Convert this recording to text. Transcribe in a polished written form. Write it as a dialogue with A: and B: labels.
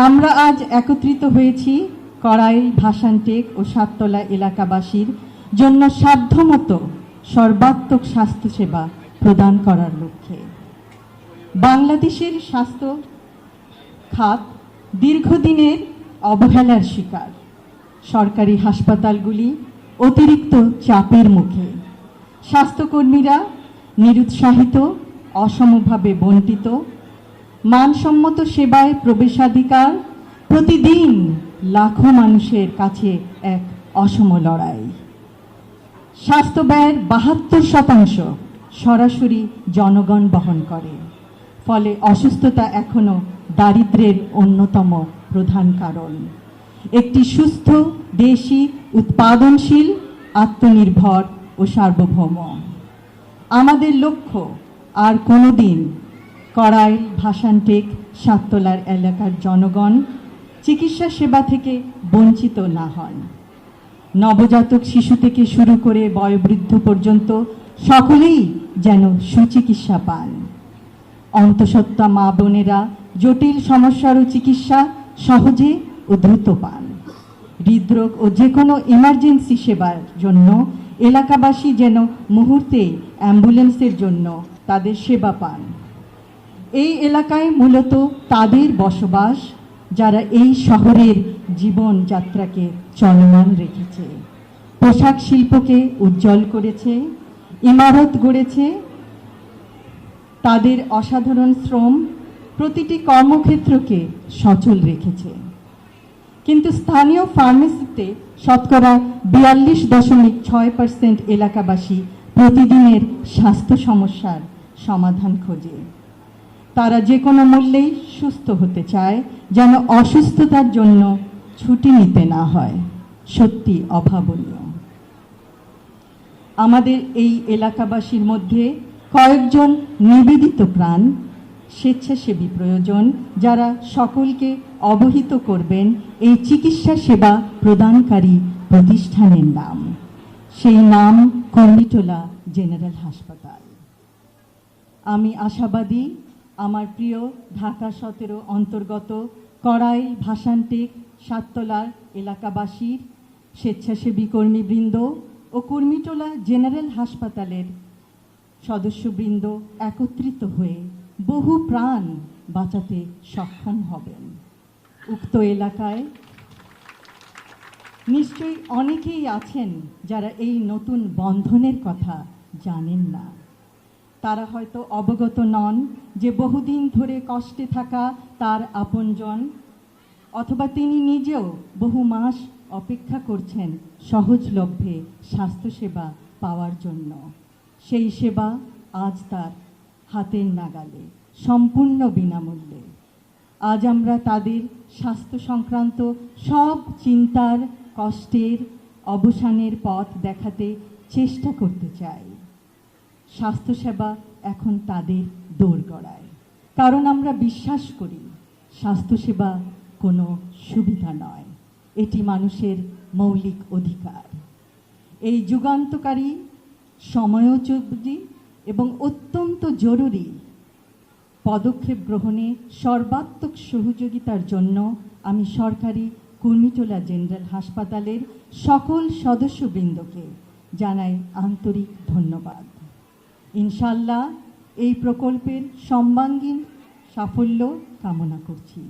A: আমরা আজ একত্রিত হয়েছি কড়াইল, ভাসানটেক ও সাততলা এলাকাবাসীর জন্য সাধ্যমতো সর্বাত্মক স্বাস্থ্যসেবা প্রদান করার লক্ষ্যে। বাংলাদেশের স্বাস্থ্য খাত দীর্ঘদিনের অবহেলার শিকার। সরকারি হাসপাতালগুলি অতিরিক্ত চাপের মুখে, স্বাস্থ্যকর্মীরা নিরুৎসাহিত, অসমভাবে বণ্টিত, মানসম্মত সেবায় প্রবেশাধিকার প্রতিদিন লাখো মানুষের কাছে এক অসম লড়াই। স্বাস্থ্য ব্যয়ের ৭২% সরাসরি জনগণ বহন করে। ফলে অসুস্থতা এখনো দারিদ্র্যের অন্যতম প্রধান কারণ। একটি সুস্থ দেশই উৎপাদনশীল, আত্মনির্ভর ও সার্বভৌম। আমাদের লক্ষ্য আর কোনোদিন কড়াইল, ভাসানটেক, সাততলার এলাকার জনগণ চিকিৎসা সেবা থেকে বঞ্চিত না হন। নবজাতক শিশু থেকে শুরু করে বয়োবৃদ্ধ পর্যন্ত সকলেই যেন সুচিকিৎসা পান। অন্তঃসত্ত্বা মা বোনেরা জটিল সমস্যারও চিকিৎসা সহজে ও দ্রুত পান। হৃদরোগ ও যে কোনো ইমার্জেন্সি সেবার জন্য এলাকাবাসী যেন মুহূর্তে অ্যাম্বুলেন্সের জন্য তাদের সেবা পান। এই এলাকায় মূলত তাদের বসবাস যারা এই শহরের জীবনযাত্রাকে চলমান রেখেছে, পোশাক শিল্পকে উজ্জ্বল করেছে, ইমারত গড়েছে। তাদের অসাধারণ শ্রম প্রতিটি কর্মক্ষেত্রকে সচল রেখেছে। কিন্তু স্থানীয় ফার্মেসিতে শতকরা ৪২.৬% এলাকাবাসী প্রতিদিনের স্বাস্থ্য সমস্যার সমাধান খোঁজে। তারা যে কোনো মূল্যেই সুস্থ হতে চায়, যেন অসুস্থতার জন্য ছুটি নিতে না হয়। সত্যি অভাবনীয়। আমাদের এই এলাকাবাসীর মধ্যে কয়েকজন নিবেদিত প্রাণ স্বেচ্ছাসেবী প্রয়োজন, যারা সকলকে অবহিত করবেন এই চিকিৎসা সেবা প্রদানকারী প্রতিষ্ঠানের নাম। সেই নাম কুর্মিটোলা জেনারেল হাসপাতাল। আমি আশাবাদী আমার প্রিয় ঢাকা ১৭ অন্তর্গত কড়াইল, ভাসানটেক, সাততলার এলাকাবাসীর স্বেচ্ছাসেবী কর্মীবৃন্দ ও কুর্মিটোলা জেনারেল হাসপাতালের সদস্যবৃন্দ একত্রিত হয়ে বহু প্রাণ বাঁচাতে সক্ষম হবেন। উক্ত এলাকায় নিশ্চয়ই অনেকেই আছেন যারা এই নতুন বন্ধনের কথা জানেন না। তারা হয়তো অবগত নন যে বহুদিন ধরে কষ্টে থাকা তার আপনজন, অথবা তিনি নিজেও বহু মাস অপেক্ষা করছেন সহজলভ্যে স্বাস্থ্যসেবা পাওয়ার জন্য। সেই সেবা আজ তার হাতের নাগালে, সম্পূর্ণ বিনামূল্যে। আজ আমরা তাদের স্বাস্থ্য সংক্রান্ত সব চিন্তার, কষ্টের অবসানের পথ দেখাতে চেষ্টা করতে চাই। স্বাস্থ্যসেবা এখন তাদের দোরগোড়ায়, কারণ আমরা বিশ্বাস করি স্বাস্থ্যসেবা কোনো সুবিধা নয়, এটি মানুষের মৌলিক অধিকার। এই যুগান্তকারী, সময়োপযোগী এবং অত্যন্ত জরুরি পদক্ষেপ গ্রহণে সর্বাত্মক সহযোগিতার জন্য আমি সরকারি কুর্মিটোলা জেনারেল হাসপাতালের সকল সদস্যবৃন্দকে জানাই আন্তরিক ধন্যবাদ। ইনশাআল্লাহ এই প্রকল্পের সর্বাঙ্গীন সাফল্য কামনা করছি।